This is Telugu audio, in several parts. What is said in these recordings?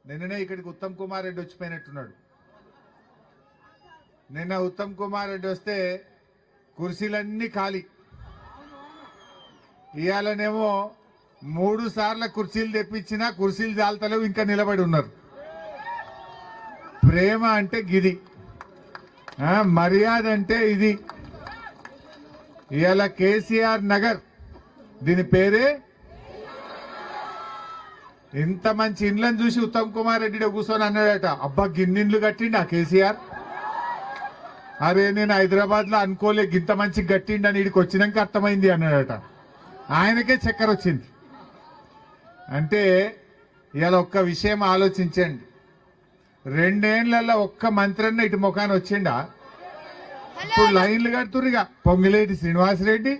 నిన్ననే ఇక్కడికి ఉత్తమ్ కుమార్ రెడ్డి వచ్చిపోయినట్టున్నాడు. నిన్న ఉత్తమ్ కుమార్ రెడ్డి వస్తే కుర్చీలన్నీ ఖాళీ. ఇవాళనేమో 3 సార్లు కుర్చీలు తెప్పించినా కుర్చీలు జాలతలేవు, ఇంకా నిలబడి ఉన్నారు. ప్రేమ అంటే గిది, మర్యాద అంటే ఇది. ఇవాళ కేసీఆర్ నగర్, దీని పేరే. ఇంత మంచి ఇండ్లను చూసి ఉత్తమ్ కుమార్ రెడ్డి కూర్చొని అన్నాడట, అబ్బా గిన్నిండ్లు కట్టిండి ఆ కేసీఆర్. అరే నేను హైదరాబాద్ లో అనుకోలే గింత మంచి గట్టిండి అని ఇడికి వచ్చినాక అర్థమైంది అన్నాడట. ఆయనకే చక్కెర వచ్చింది. అంటే ఇలా ఒక్క విషయం ఆలోచించండి, 2 ఏళ్లలో ఒక్క మంత్రి అన్న ఇటు ముఖాన్ని వచ్చిండా? ఇప్పుడు లైన్లు కడుతురుగా పొంగిలేటి శ్రీనివాసరెడ్డి,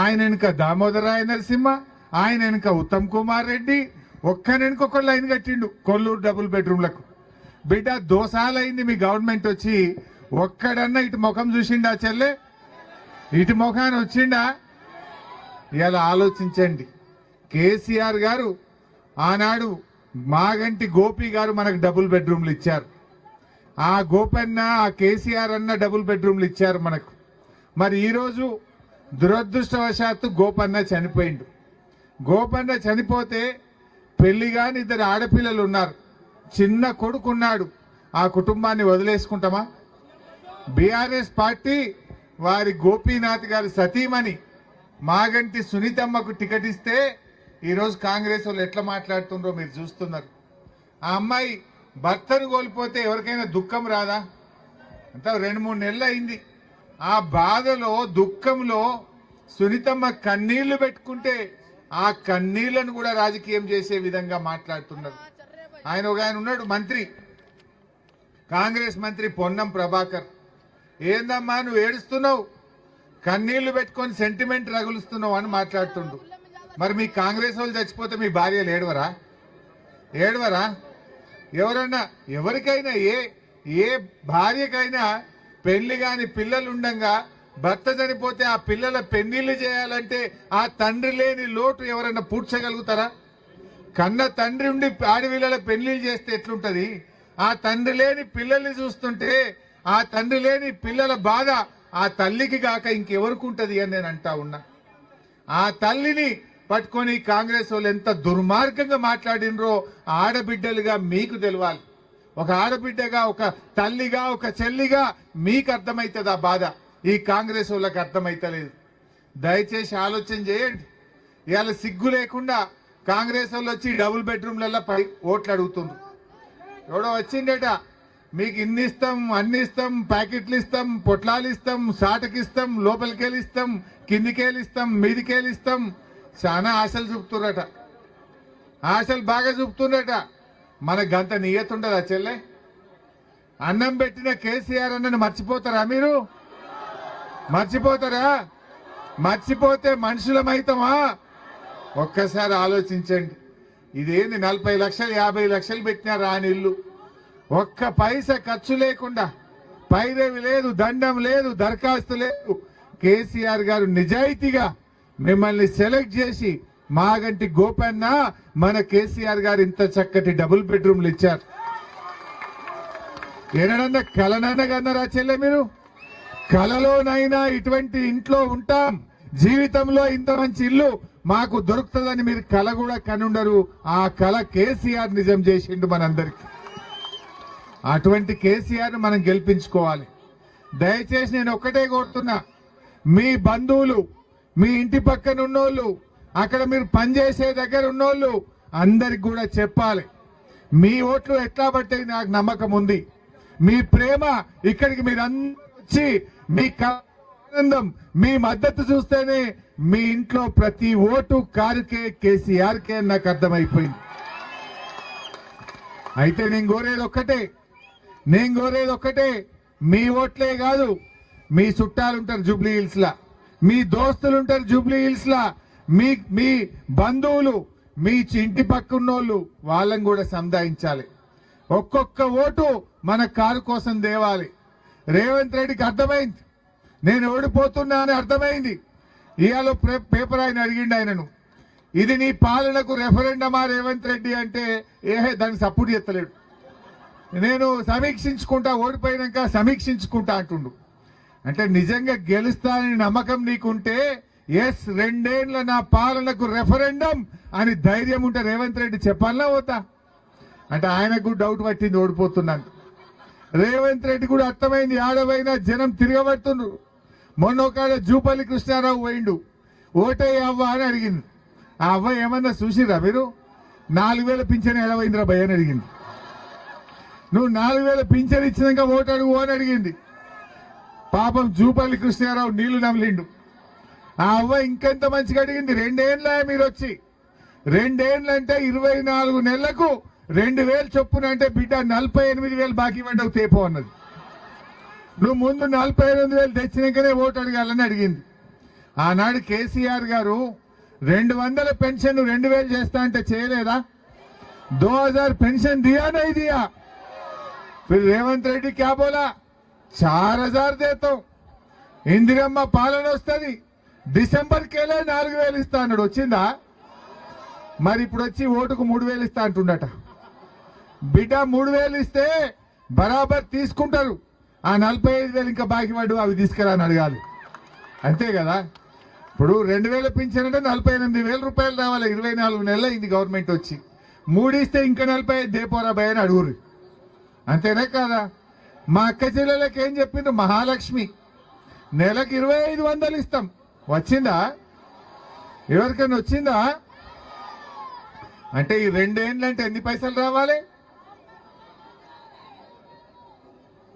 ఆయన వెనుక దామోదరాయ నరసింహ, ఆయన వెనుక ఉత్తమ్ కుమార్ రెడ్డి, ఒక్కనెనుకొక లైన్ కట్టిండు కొల్లూరు డబుల్ బెడ్రూమ్లకు. బిడ్డ దోసాలైంది మీ గవర్నమెంట్ వచ్చి, ఒక్కడన్నా ఇటు ముఖం చూసిండా చెల్లె? ఇటు ముఖాన్ని వచ్చిండా? ఇలా ఆలోచించండి. కేసీఆర్ గారు ఆనాడు మాగంటి గోపి గారు మనకు డబుల్ బెడ్రూమ్లు ఇచ్చారు. ఆ గోపన్న ఆ కేసీఆర్ అన్న డబుల్ బెడ్రూమ్లు ఇచ్చారు మనకు. మరి ఈరోజు దురదృష్టవశాత్తు గోపన్న చనిపోయిండు. గోపన్న చనిపోతే పెళ్లి కాని 2 ఆడపిల్లలు ఉన్నారు, చిన్న కొడుకున్నాడు. ఆ కుటుంబాన్ని వదిలేసుకుంటామా? బీఆర్ఎస్ పార్టీ వారి గోపీనాథ్ గారి సతీమణి మాగంటి సునీతమ్మకు టికెట్ ఇస్తే ఈరోజు కాంగ్రెస్ వాళ్ళు ఎట్లా మాట్లాడుతుండ్రో మీరు చూస్తున్నారు. ఆ అమ్మాయి భర్తను కోల్పోతే ఎవరికైనా దుఃఖం రాదా? అంతా 2-3 నెలలు అయింది. ఆ బాధలో దుఃఖంలో సునీతమ్మ కన్నీళ్లు పెట్టుకుంటే ఆ కన్నీళ్లను కూడా రాజకీయం చేసే విధంగా మాట్లాడుతున్నారు. ఆయన ఉన్నాడు మంత్రి, కాంగ్రెస్ మంత్రి పొన్నం ప్రభాకర్. ఏందమ్మా నువ్వు ఏడుస్తున్నావు, కన్నీళ్లు పెట్టుకొని సెంటిమెంట్ రగులుస్తున్నావు అని మాట్లాడుతుండు. మరి మీ కాంగ్రెస్ వాళ్ళు చచ్చిపోతే మీ భార్యలు ఏడవరా? ఎవరన్నా ఎవరికైనా ఏ భార్యకైనా పెళ్లి కాని పిల్లలు ఉండంగా భర్త చనిపోతే ఆ పిల్లల పెళ్లిళ్ళు చేయాలంటే ఆ తండ్రి లేని లోటు ఎవరైనా పూడ్చగలుగుతారా? కన్న తండ్రి ఉండి ఆడపిల్లల పెళ్లిళ్ళు చేస్తే ఎట్లుంటది? ఆ తండ్రి లేని పిల్లల్ని చూస్తుంటే ఆ తండ్రి లేని పిల్లల బాధ ఆ తల్లికి గాక ఇంకెవరికి ఉంటది అని నేను అంటా ఉన్నా. ఆ తల్లిని పట్టుకొని కాంగ్రెస్ వాళ్ళు ఎంత దుర్మార్గంగా మాట్లాడినరో ఆడబిడ్డలుగా మీకు తెలవాలి. ఒక ఆడబిడ్డగా, ఒక తల్లిగా, ఒక చెల్లిగా మీకు అర్థమవుతుంది ఆ బాధ. ఈ కాంగ్రెస్ వాళ్ళకి అర్థమైతలేదు. దయచేసి ఆలోచన చేయండి. ఇవాళ సిగ్గు లేకుండా కాంగ్రెస్ వాళ్ళు వచ్చి డబుల్ బెడ్రూమ్లలో ఓట్లు అడుగుతుండ్రు. ఎవడో వచ్చిండట, మీకు ఇన్ని ఇస్తాం, అన్ని ఇస్తాం, ప్యాకెట్లు ఇస్తాం, పొట్లాలు ఇస్తాం, సాటకిస్తాం, లోపలికెళ్ళిస్తాం, కిందికెళ్ళిస్తాం, మీదికెళ్ళిస్తాం. చాలా ఆశలు చూపుతున్నట, ఆశలు బాగా చూపుతున్నట. మనకు గంత నియతుండదా చెల్లె? అన్నం పెట్టిన కేసీఆర్ అన్నని మర్చిపోతారా మీరు? మర్చిపోతారా? మర్చిపోతే మనుషులమైతామా? ఒక్కసారి ఆలోచించండి. ఇదేంది 40 లక్షలు 50 లక్షలు పెట్టినారు ఆ ఇల్లు, ఒక్క పైసా ఖర్చు లేకుండా, పైరేవి లేదు, దండం లేదు, దరఖాస్తు లేదు. కేసీఆర్ గారు నిజాయితీగా మిమ్మల్ని సెలెక్ట్ చేసి మాగంటి గోపన్న మన కేసీఆర్ గారు ఇంత చక్కటి డబుల్ బెడ్రూమ్లు ఇచ్చారు. ఏనన్నా కలనన్నగన్నారా చెల్లె మీరు? కలలోనైనా ఇటువంటి ఇంట్లో ఉంటాం, జీవితంలో ఇంత మంచి ఇల్లు మాకు దొరుకుతుందని మీరు కల కూడా కనుండరు. ఆ కల కేసీఆర్ నిజం చేసిండు మనందరికి. అటువంటి కేసీఆర్ మనం గెలిపించుకోవాలి. దయచేసి నేను ఒక్కటే కోరుతున్నా, మీ బంధువులు, మీ ఇంటి పక్కన ఉన్నోళ్ళు, అక్కడ మీరు పనిచేసే దగ్గర ఉన్నోళ్ళు అందరికి కూడా చెప్పాలి, మీ ఓట్లు ఎట్లా పట్టాయి నాకు నమ్మకం ఉంది. మీ ప్రేమ ఇక్కడికి మీరు వచ్చి మీ ఆనందం, మీ మద్దతు చూస్తేనే మీ ఇంట్లో ప్రతి ఓటు కారుకే, కేసీఆర్కే నాకు అర్థమైపోయింది. అయితే నేను కోరేది ఒక్కటే, మీ ఓట్లే కాదు, మీ చుట్టాలు ఉంటారు జూబ్లీ హిల్స్ లా, మీ దోస్తులు ఉంటారు జూబ్లీ హిల్స్ లా, మీ బంధువులు, మీ ఇంటి పక్కన్నోళ్ళు, వాళ్ళని కూడా సంధాయించాలి. ఒక్కొక్క ఓటు మన కారు కోసం దేవాలి. రేవంత్ రెడ్డికి అర్థమైంది నేను ఓడిపోతున్నా అని అర్థమైంది. ఇవాళ పేపర్ ఆయన అడిగిండు, ఆయనను ఇది నీ పాలనకు రెఫరెండమా రేవంత్ రెడ్డి అంటే దాన్ని సపోర్ట్ చేస్తలేడు. నేను సమీక్షించుకుంటా, ఓడిపోయినాక సమీక్షించుకుంటా అంటుండు. అంటే నిజంగా గెలుస్తానని నమ్మకం నీకుంటే ఎస్ 2 ఏళ్ల నా పాలనకు రెఫరెండం అని ధైర్యం ఉంటే రేవంత్ రెడ్డి చెప్పాలనా పోతా అంటే ఆయనకు డౌట్ పట్టింది ఓడిపోతున్నాను. రేవంత్ రెడ్డి కూడా అర్థమైంది, ఆడవైనా జనం తిరగబడుతుండ్రు. మొన్న ఒక జూపల్లి కృష్ణారావు పోయిండు, ఓటే అవ్వ అని అడిగింది. ఆ అవ్వ ఏమన్నా చూసిరా మీరు? 4000 పింఛన్ ఎడవైందిరా భయ అని అడిగింది. నువ్వు 4000 పింఛన్ ఇచ్చినాక ఓటు అడుగు అని అడిగింది. పాపం జూపల్లి కృష్ణారావు నీళ్లు నమిలిండు. ఆ అవ్వ ఇంకెంత మంచిగా అడిగింది, 2 ఏళ్ళ మీరు వచ్చి 2 ఏళ్ళంటే 24 నెలలకు 2000 చొప్పున అంటే బిడ్డ 48,000 బాకీ పడ్డవు తేపో అన్నది. నువ్వు ముందు 48,000 తెచ్చినాకనే ఓటు అడగాలని అడిగింది. ఆనాడు కేసీఆర్ గారు 200 పెన్షన్ 2000 చేస్తా అంటే చేయలేదా? 2000 पेंशन दिया नहीं दिया? फिर रेवंत रेड्डी क्या बोला, 4000 देता हूं, ఇందిరమ్మ పాలన వస్తుంది, డిసెంబర్ కేలే 4000 ఇస్తా అన్నాడు. వచ్చిందా? మరి ఇప్పుడు వచ్చి ఓటుకు 3000 ఇస్తా అంటుండట. బిడ్డ 3000 ఇస్తే బరాబర్ తీసుకుంటారు, ఆ 45,000 ఇంకా బాకీ పడ్డు అవి తీసుకురా అని అడగాలి. అంతే కదా? ఇప్పుడు 2000 పింఛన్ అంటే 48,000 రూపాయలు రావాలి. 24 నెలలు అయింది గవర్నమెంట్ వచ్చి. 3 ఇస్తే ఇంకా 45 దేపోరా భయ అని అడుగురు. అంతేనా కాదా? మా అక్క చెల్లెలకి ఏం చెప్పిండ్రు, మహాలక్ష్మి నెలకు 2500 ఇస్తాం. వచ్చిందా? ఎవరికైనా వచ్చిందా? అంటే ఈ 2 ఏళ్ళు అంటే ఎన్ని పైసలు రావాలి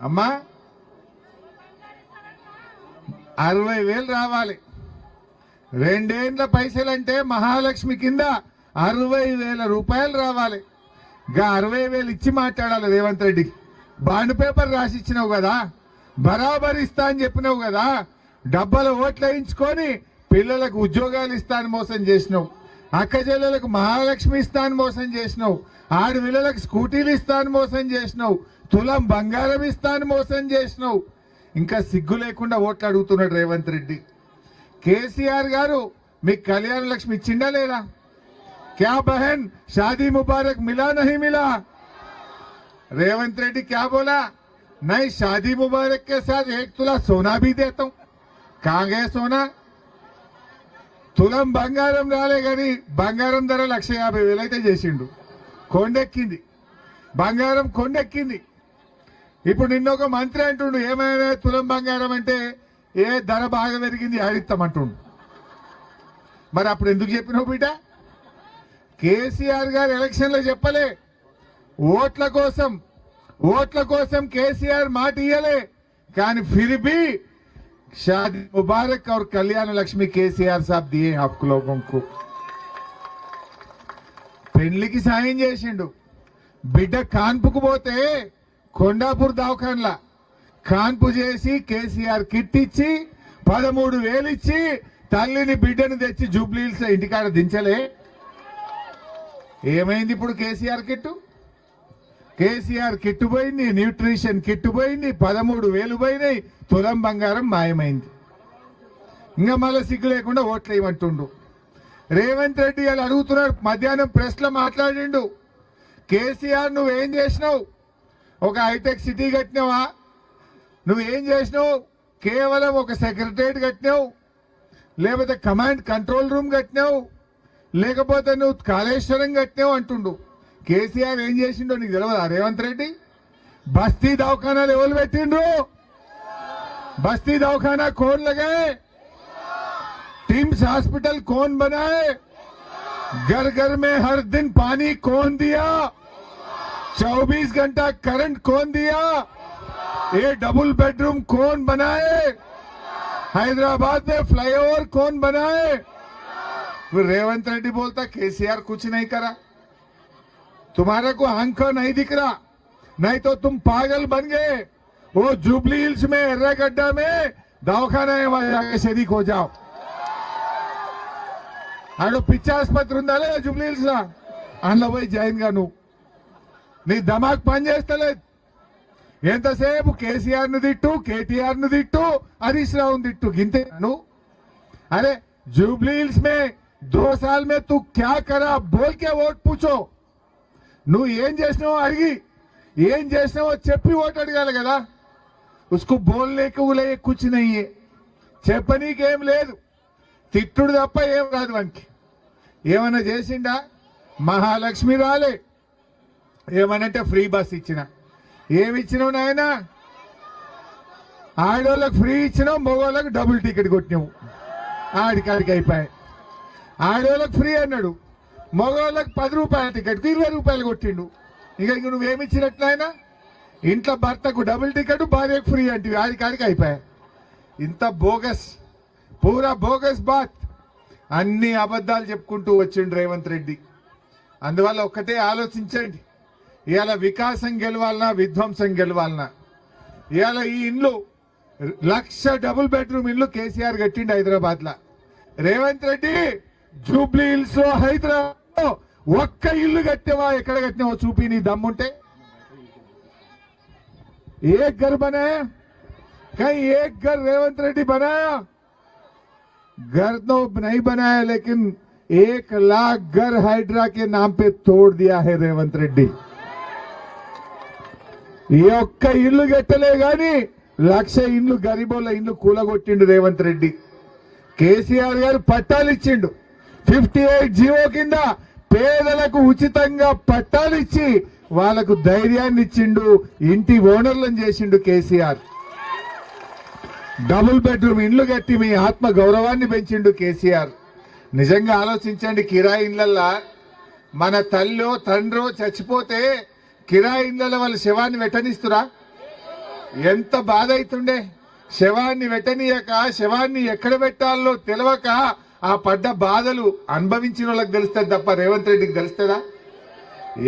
అమ్మా? 60,000 రావాలి. 2 ఏళ్ళ పైసలు అంటే మహాలక్ష్మి కింద 60,000 రూపాయలు రావాలి. గా 60,000 ఇచ్చి మాట్లాడాలి రేవంత్ రెడ్డికి. బాండ్ పేపర్ రాసి ఇచ్చినావు కదా, బరాబర్ ఇస్తా అని చెప్పినావు కదా, డబ్బల ఓట్లు వేయించుకొని పిల్లలకు ఉద్యోగాలు ఇస్తా అని మోసం చేసినావు. అక్క చెల్లెలకు మహాలక్ష్మి ఇస్తా అని మోసం చేసినావు. ఆడపిల్లలకు స్కూటీలు ఇస్తా అని మోసం చేసినావు. తులం బంగారం ఇస్తా అని మోసం చేసినావు. ఇంకా సిగ్గు లేకుండా ఓట్లు అడుగుతున్నాడు రేవంత్ రెడ్డి. కేసీఆర్ గారు మీకు కళ్యాణ లక్ష్మి ఇచ్చిండా లేదా? क्या बहन शादी मुबारक मिला नहीं मिला? रेवंत रेड्डी क्या बोला, नहीं शादी मुबारक के साथ 1 तुला सोना भी देता हूं. कहां गए सोना? తులం బంగారం రాలే కానీ బంగారం ధర 150,000 అయితే చేసిండు. కొండెక్కింది బంగారం, కొండెక్కింది. ఇప్పుడు నిన్న ఒక మంత్రి అంటుండు, ఏమైనా తులం బంగారం అంటే ఏ ధర బాగా పెరిగింది ఆడిస్తామంటుండు. మరి అప్పుడు ఎందుకు చెప్పినావు బిడ్డ? కేసీఆర్ గారు ఎలక్షన్లో చెప్పలే, ఓట్ల కోసం కేసీఆర్ మాట ఇయ్యలే. కానీ ఫిర్ भी शादी मुबारक और कल्याण लक्ष्मी केसीआर साहब दिए आप लोगों को. పెళ్లికి సాయం చేసిండు. బిడ్డ కాన్పుకు పోతే కొండాపూర్ దవాఖానలా కాన్పు చేసి కేసీఆర్ కిట్ ఇచ్చి 13,000 ఇచ్చి తల్లిని బిడ్డను తెచ్చి జూబ్లీహిల్స్ ఇంటికాడ దించలే. ఏమైంది ఇప్పుడు కేసీఆర్ కిట్టు? కేసీఆర్ కిట్టు పోయింది, న్యూట్రిషన్ కిట్టు పోయింది, 13,000 పోయినాయి, తులం బంగారం మాయమైంది. ఇంకా మళ్ళీ సిగ్గు లేకుండా ఓట్లు వేయమంటుండు. రేవంత్ రెడ్డి వాళ్ళు అడుగుతున్నాడు, మధ్యాహ్నం ప్రెస్ లో మాట్లాడిండు, కేసీఆర్ నువ్వేం చేసినావు? ఒక హైటెక్ సిటీ కట్టినావా? నువ్వేం చేసినావు? కేవలం ఒక సెక్రటరియట్ కట్టినావు, లేకపోతే కమాండ్ కంట్రోల్ రూమ్ కట్టినావు, లేకపోతే నువ్వు కాళేశ్వరం కట్టినావు అంటుండు. కేసీఆర్ ఏం చేసిండో నీకు తెలియదా రేవంత్ రెడ్డి? బస్తీ దవాఖానాలు ఎవరు పెట్టిండ్రు? बस्ती दवाखाना कौन लगाए? टिम्स हॉस्पिटल कौन बनाए? घर घर में हर दिन पानी कौन दिया? 24 घंटा करंट कौन दिया? ये डबल बेडरूम कौन बनाए? हैदराबाद में फ्लाईओवर कौन बनाए? फिर रेवंत रेड्डी बोलता केसीआर कुछ नहीं करा, तुम्हारे को आंखों नहीं दिख रहा, नहीं तो तुम पागल बन गए. वो जुबली हिल्स में एर्रागड्डा में दवाखाना है, वहां जाके शरीक हो जाओ. आड़ो पिच्चा आस्पत्री ఉండాలి జూబ్లీ హిల్స్ లా, అందులో పోయి జాయిన్ గా. నువ్వు నీ దమాక్ పని చేస్తలేదు. ఎంతసేపు కేసీఆర్ ను తిట్టు, కేటీఆర్ ను తిట్టు, హరీష్ రావును తిట్టు, గింతే నువ్వు. అరే జూబ్లీ హిల్స్ में 2 साल में तू क्या करा बोल के वोट पूछो నువ్వు ఏం చేసినావో అడిగి ఏం చేసినావో చెప్పి ఓటు అడగాలి కదా उसको बोलने को ले कुछ नहीं है చెప్పనీకి ఏం లేదు తిట్టుడు తప్ప ఏం రాదు వానికి ఏమన్నా చేసిండా మహాలక్ష్మి రాలే ఏమనంటే ఫ్రీ బస్ ఇచ్చిన ఏమి ఇచ్చినావు నాయన ఆడోళ్ళకి ఫ్రీ ఇచ్చినావు మగోళ్ళకి డబుల్ టికెట్ కొట్టినావు ఆడికాడికి అయిపోయాయి ఆడోళ్ళకి ఫ్రీ అన్నాడు మగోళ్ళకి 10 రూపాయల టికెట్ 20 రూపాయలు కొట్టిండు ఇక నువ్వేమి ఇచ్చినట్లు ఆయన ఇంట్లో భర్తకు డబుల్ టికెట్ భార్యకు ఫ్రీ అంటే ఆడికాడికి అయిపోయాయి ఇంత బోగస్ పూరా బోగస్ బాత్ అన్ని అబద్ధాలు చెప్పుకుంటూ వచ్చిండు రేవంత్ రెడ్డి అందువల్ల ఒక్కటే ఆలోచించండి ఇవాళ వికాసం గెలవాలన్నా విధ్వంసం గెలవాలన్నా ఇవాళ ఈ ఇండ్లు 1,00,000 డబుల్ బెడ్రూమ్ ఇల్లు కేసీఆర్ కట్టిండు హైదరాబాద్ లా రేవంత్ రెడ్డి జూబ్లీ హిల్స్ లో హైదరాబాద్ లో ఒక్క ఇల్లు కట్టావా ఎక్కడ కట్టినావో చూపి నీ దమ్ముంటే एक घर बनाया कहीं एक घर रेवंत रेड्डी बनाया घर तो नहीं बनाया लेकिन 1 लाख घर हाइड्रा के नाम पे तोड़ दिया है रेवंत रेड्डी ये ఒక్క ఇల్లు కట్టలే గాని 1,00,000 ఇండ్లు గరీబోళ్ళ ఇండ్లు కూలగొట్టిండు రేవంత్ రెడ్డి కేసీఆర్ గారు పట్టాలు ఇచ్చిండు 58 జీవో కింద పేదలకు ఉచితంగా పట్టాలు ఇచ్చి వాళ్ళకు ధైర్యాన్ని ఇచ్చిండు ఇంటి ఓనర్లను చేసిండు కేసీఆర్ డబుల్ బెడ్రూమ్ ఇండ్లు కట్టి మీ ఆత్మ గౌరవాన్ని పెంచిండు కేసీఆర్ నిజంగా ఆలోచించండి కిరాయి ఇళ్లల్లా మన తల్లో తండ్రో చచ్చిపోతే కిరాయి ఇళ్లలో వాళ్ళ శవాన్ని వెట్టనిస్తురా ఎంత బాధ అవుతుండే శవాన్ని వెట్టనీయక శవాన్ని ఎక్కడ పెట్టాలో తెలియక ఆ పడ్డ బాధలు అనుభవించిన వాళ్ళకి తెలుస్తుంది తప్ప రేవంత్ రెడ్డికి తెలుస్తుందా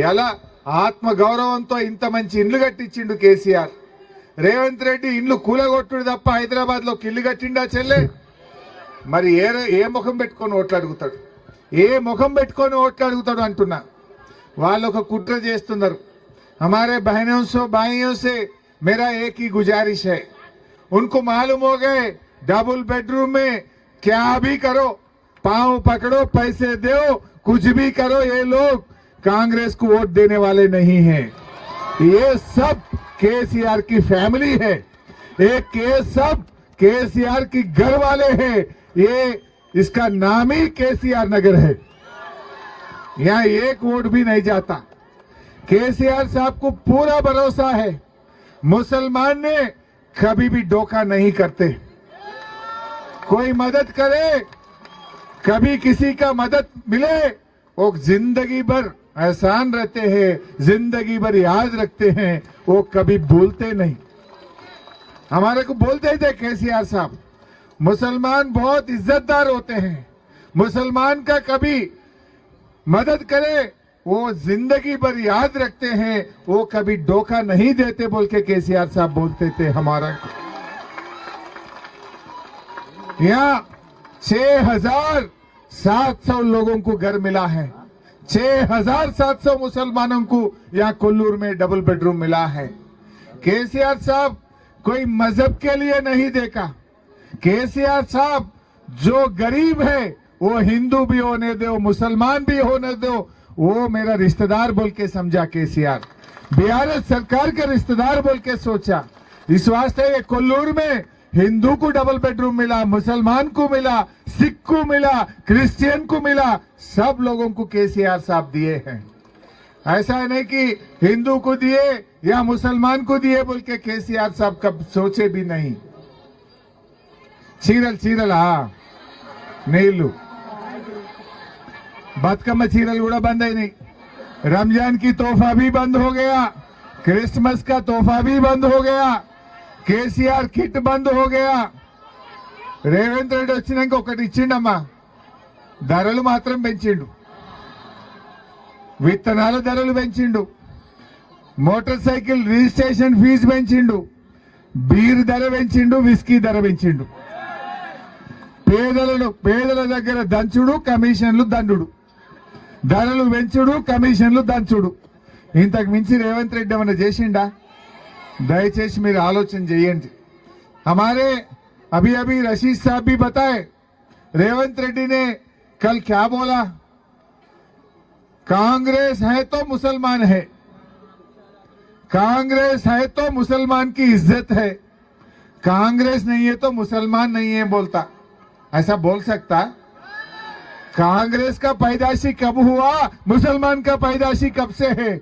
ఎలా ఆత్మ గౌరవంతో ఇంత మంచి ఇండ్లు కట్టించిండు కేసీఆర్ రేవంత్ రెడ్డి ఇండ్లు కూలగొట్టుడు తప్ప హైదరాబాద్ లో ఇల్లు కట్టిండా చెల్లె మరి ఏ ముఖం పెట్టుకొని ఓట్లు అడుగుతాడు ఏ ముఖం పెట్టుకొని ఓట్లు అడుగుతాడు అంటున్నా వాళ్ళు ఒక కుట్ర చేస్తున్నారు हमारे बहनों से भाइयों से मेरा एक ही गुजारिश है उनको मालूम हो गए डबल बेडरूम में क्या भी करो पांव पकड़ो पैसे दो कुछ भी करो ये लोग कांग्रेस को वोट देने वाले नहीं हैं ये सब केसीआर की फैमिली है सब केसीआर की घर वाले हैं ये इसका नाम ही केसीआर नगर है यहाँ एक वोट भी नहीं जाता केसीआर साहब को पूरा भरोसा है मुसलमान ने कभी भी धोखा नहीं करते कोई मदद करे कभी किसी का मदद मिले वो जिंदगी भर एहसान रहते हैं जिंदगी भर याद रखते हैं वो कभी भूलते नहीं हमारे को बोलते थे केसीआर साहब मुसलमान बहुत इज्जतदार होते हैं मुसलमान का कभी मदद करे वो जिंदगी भर याद रखते हैं वो कभी धोखा नहीं देते बोल के केसीआर साहब बोलते थे हमारा यहाँ 6,700 लोगों को घर मिला है 6,700 मुसलमानों को यहाँ कोल्लूर में डबल बेडरूम मिला है केसीआर साहब कोई मजहब के लिए नहीं देखा केसीआर साहब जो गरीब है वो हिंदू भी होने दो मुसलमान भी होने दो वो मेरा रिश्तेदार बोल के समझा केसीआर बीआरएस सरकार के रिश्तेदार बोल के सोचा इस वास्ते ये कोल्लूर में हिंदू को डबल बेडरूम मिला मुसलमान को मिला सिख को मिला क्रिश्चियन को मिला सब लोगों को केसीआर साहब दिए हैं ऐसा नहीं कि हिंदू को दिए या मुसलमान को दिए बोल के केसीआर साहब कब सोचे भी नहीं చీరలు నీళ్లు बतकम्मा चीरल కూడా बंद అయినాయి रमजान की तोहफा भी बंद हो गया क्रिसमस का तोहफा भी बंद हो गया केसीआर किट बंद हो गया రేవంత్ రెడ్డి వచ్చినాక ఒకటి ఇచ్చిండమ్మా ధరలు మాత్రం పెంచిండు విత్తనాల ధరలు పెంచిండు మోటార్ సైకిల్ రిజిస్ట్రేషన్ ఫీజు పెంచిండు బీర్ ధర పెంచిండు విస్కీ ధర పెంచిండు పేదల దగ్గర దంచుడు కమిషన్లు దండుడు ధరలు పెంచుడు కమిషన్లు దంచుడు ఇంతకు మించి రేవంత్ రెడ్డి ఏమైనా చేసిండా దయచేసి మీరు ఆలోచన చేయండి हमारे अभी रशीद साहब भी बताए रेवंत रेड्डी ने कल क्या बोला? कांग्रेस है तो मुसलमान है, कांग्रेस है तो मुसलमान की इज्जत है, कांग्रेस नहीं है तो मुसलमान नहीं है बोलता। ऐसा बोल सकता? कांग्रेस का पैदाशी कब हुआ? मुसलमान का पैदाशी कब से है?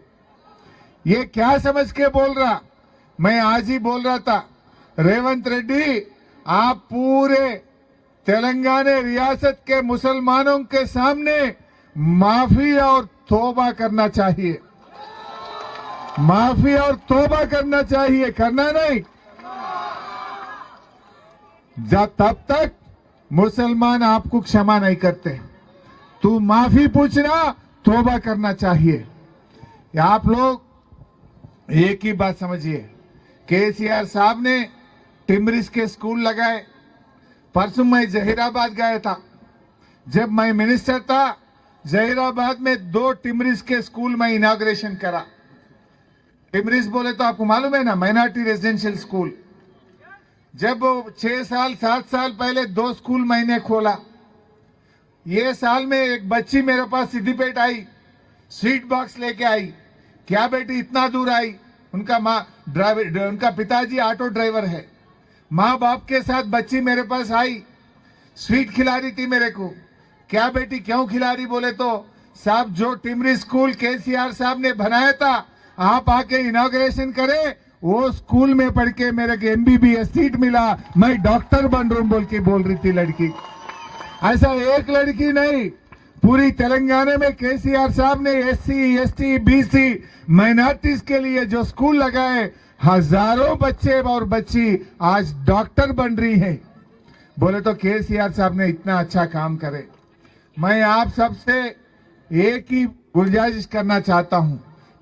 ये क्या समझ के बोल रहा? मैं आज ही बोल रहा था, रेवंत रेड्डी, आप पूरे तेलंगाना रियासत के मुसलमानों के सामने माफी और तौबा करना चाहिए, माफी और तौबा करना चाहिए, करना नहीं। जब तब तक मुसलमान आपको क्षमा नहीं करते, तू माफी पूछना, तौबा करना चाहिए। आप लोग एक ही बात समझिए, केसीआर साहब ने टिमरिस के स्कूल लगाए। परसों मैं जहीराबाद गया था, जब मैं मिनिस्टर था जहीराबाद में 2 टिमरिस के स्कूल में इनॉग्रेशन करा। टिमरिस बोले तो आपको मालूम है ना, माइनॉरिटी रेजिडेंशियल स्कूल। जब 6 साल 7 साल पहले 2 स्कूल मैंने खोला, ये साल में एक बच्ची मेरे पास सिद्दीपेट आई, स्वीट बॉक्स लेके आई। क्या बेटी इतना दूर आई? उनका माँ ड्राइवर, उनका पिताजी ऑटो ड्राइवर है। माँ बाप के साथ बच्ची मेरे पास आई, स्वीट खिला रही थी मेरे को। क्या बेटी क्यों खिला रही? बोले तो साहब जो टिमरी स्कूल केसीआर साहब ने बनाया था, आप आके इनॉग्रेशन करें, वो स्कूल में पढ़ के मेरे को एमबीबीएस सीट मिला, मैं डॉक्टर बन रहा हूं बोल के बोल रही थी लड़की। ऐसा एक लड़की नहीं, पूरी तेलंगाना में केसीआर साहब ने एससी एसटी बीसी माइनॉरिटीज के लिए जो स्कूल लगाए, हजारों बच्चे और बच्ची आज डॉक्टर बन रही हैं। बोले तो केसीआर साहब ने इतना अच्छा काम करे। मैं आप सबसे एक ही गुजारिश करना चाहता हूं,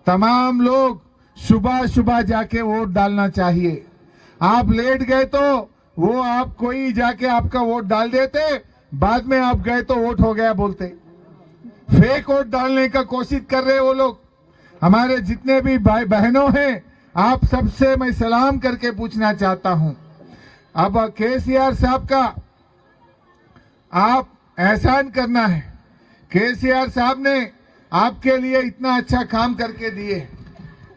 तमाम लोग सुबह सुबह जाके वोट डालना चाहिए। आप लेट गए तो वो आप कोई जाके आपका वोट डाल देते, बाद में आप गए तो वोट हो गया बोलते। फेक वोट डालने का कोशिश कर रहे वो लोग। हमारे जितने भी भाई बहनों हैं, आप सबसे मैं सलाम करके पूछना चाहता हूं, अब केसीआर साहब का आप एहसान करना है। केसीआर साहब ने आपके लिए इतना अच्छा काम करके दिए।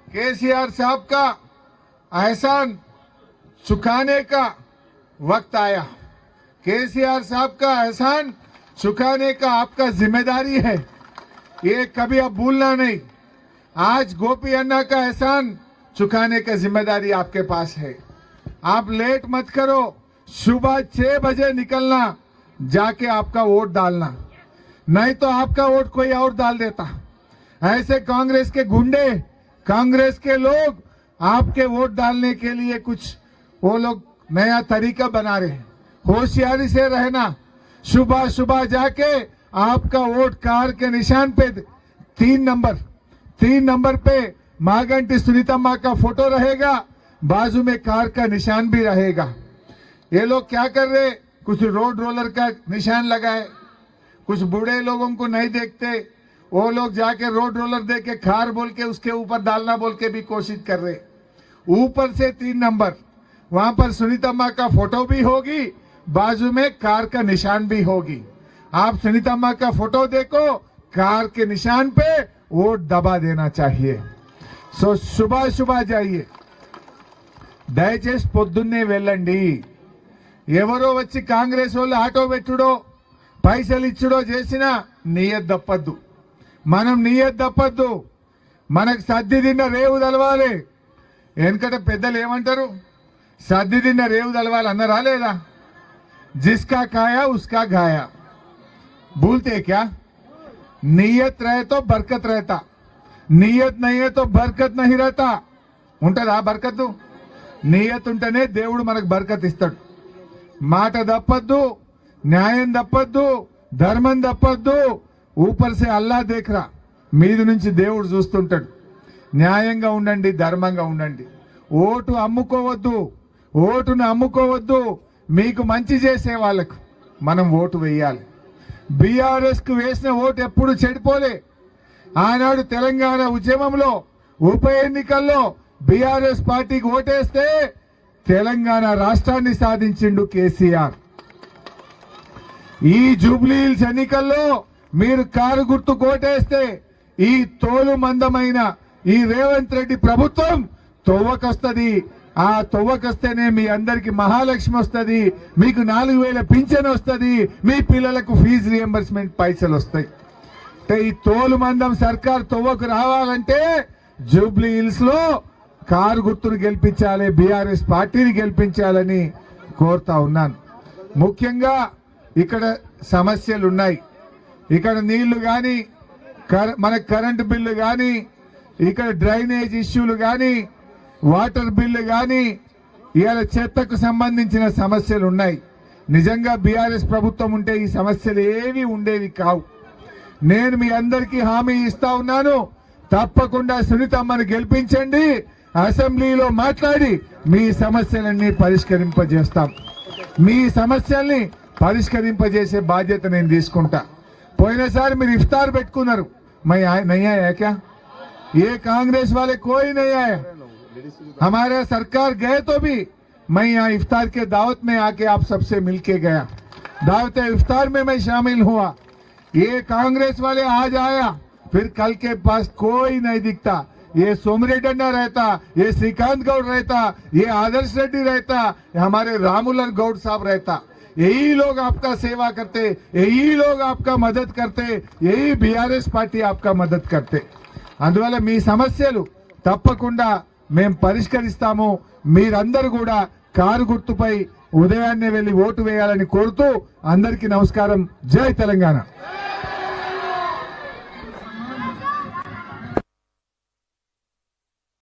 केसीआर साहब का एहसान चुकाने का वक्त आया। केसीआर साहब का एहसान चुकाने का आपका जिम्मेदारी है, ये कभी आप भूलना नहीं। आज गोपी अन्ना का एहसान चुकाने का जिम्मेदारी आपके पास है। आप लेट मत करो, सुबह 6 बजे निकलना, जाके आपका वोट डालना, नहीं तो आपका वोट कोई और डाल देता। ऐसे कांग्रेस के गुंडे, कांग्रेस के लोग आपके वोट डालने के लिए कुछ वो लोग नया तरीका बना रहे हैं। होशियारी से रहना, सुबह सुबह जाके आपका वोट कार के निशान पे 3 नंबर पे मागंटी सुनीतम्मा का फोटो रहेगा, बाजू में कार का निशान भी रहेगा। ये लोग क्या कर रहे, कुछ रोड रोलर का निशान लगाए, कुछ बूढ़े लोगों को नहीं देखते, वो लोग जाके रोड रोलर दे के खार बोल के उसके ऊपर डालना बोल के भी कोशिश कर रहे। ऊपर से 3 नंबर, वहां पर सुनीतम्मा का फोटो भी होगी, बाजू में कार का निशान भी होगी। आप सुनीतम्मा का फोटो देखो, कार के निशान पे वोट दबा देना चाहिए। सो सुबह सुबह जाइए, దయచేసి పొద్దున్నే వెళ్ళండి। ఎవరో వచ్చి కాంగ్రెస్ వాళ్ళు ఆటో పెట్టుడో పైసలు ఇచ్చుడో చేసినా నియత్ తప్పద్దు, మనం నియత్ తప్పద్దు। మనకు సద్ది తిన్న రేవు తలవాలి। ఎందుకంటే పెద్దలు ఏమంటారు, సద్ది తిన్న రేవు తలవాలి అన్నారా లేదా? जिसका खाया उसका गाया, भूलते क्या? नियत रहे तो बरकत रहता, नियत नहीं है तो बरकत नहीं रहता। ఉంటదా బర్కత్? నియత్ ఉంటేనే దేవుడు మనకు బర్కత్ ఇస్తాడు। మాట తప్పద్దు, న్యాయం తప్పద్దు, ధర్మం తప్పద్దు। ऊपर से అల్లా దేఖరా, మీద నుంచి దేవుడు చూస్తుంటాడు। న్యాయంగా ఉండండి, ధర్మంగా ఉండండి। ఓటు అమ్ముకోవద్దు, ఓటును అమ్ముకోవద్దు। మీకు మంచి చేసే వాళ్ళకు మనం ఓటు వేయాలి। బీఆర్ఎస్ కు వేసిన ఓటు ఎప్పుడు చెడిపోలే। ఆనాడు తెలంగాణ ఉద్యమంలో ఉప ఎన్నికల్లో బీఆర్ఎస్ పార్టీకి ఓటేస్తే తెలంగాణ రాష్ట్రాన్ని సాధించిండు కేసీఆర్। ఈ జూబ్లీ హిల్స్ ఎన్నికల్లో మీరు కారు గుర్తు కోటేస్తే ఈ తోలు మందమైన ఈ రేవంత్ రెడ్డి ప్రభుత్వం తొవ్వకొస్తది. ఆ తొవ్వకొస్తేనే మీ అందరికి మహాలక్ష్మి వస్తుంది, మీకు 4000 పింఛన్ వస్తుంది, మీ పిల్లలకు ఫీజు రియంబర్స్మెంట్ పైసలు వస్తాయి. ఈ తోలు మందం సర్కార్ తొవ్వకు రావాలంటే జూబ్లీ హిల్స్ లో కారు గుర్తును గెలిపించాలి, బీఆర్ఎస్ పార్టీని గెలిపించాలని కోరుతా ఉన్నాను. ముఖ్యంగా ఇక్కడ సమస్యలు ఉన్నాయి. ఇక్కడ నీళ్లు గాని, మన కరెంటు బిల్లు గాని, ఇక్కడ డ్రైనేజ్ ఇష్యూలు గాని, వాటర్ బిల్లు గాని, ఇవాళ చెత్తకు సంబంధించిన సమస్యలు ఉన్నాయి. నిజంగా బీఆర్ఎస్ ప్రభుత్వం ఉంటే ఈ సమస్యలు ఏవి ఉండేవి కావు. నేను మీ అందరికీ హామీ ఇస్తా ఉన్నాను, తప్పకుండా సునీతమ్మను గెలిపించండి, అసెంబ్లీలో మాట్లాడి మీ సమస్యలన్నీ పరిష్కరింపజేస్తాం. మీ సమస్యల్ని పరిష్కరింపజేసే బాధ్యత నేను తీసుకుంటా. పోయినసారి మీరు ఇఫ్తార్ పెట్టుకున్నారు, मैं नहीं आया क्या? ये कांग्रेस वाले कोई नहीं आया. हमारे सरकार गए तो भी मैं यहाँ इफ्तार के दावत में आके आप सबसे मिलके गया, दावत इफ्तार में मैं शामिल हुआ. ये कांग्रेस वाले आज आया, फिर कल के पास कोई नहीं दिखता. ये सोमरेड्डी रहता, ये श्रीकांत गौड़ रहता, ये आदर्श रेड्डी रहता, हमारे रामूलाल गौड़ साहब रहता. यही लोग आपका सेवा करते, यही लोग आपका मदद करते, यही बीआरएस पार्टी आपका मदद करते. అందువల్ల మీ సమస్యలు తప్పకుండా మేము పరిష్కరిస్తాము. మీరందరూ కూడా కారు గుర్తుపై ఉదయాన్నే వెళ్లి ఓటు వేయాలని కోరుతూ అందరికీ నమస్కారం. జై తెలంగాణ.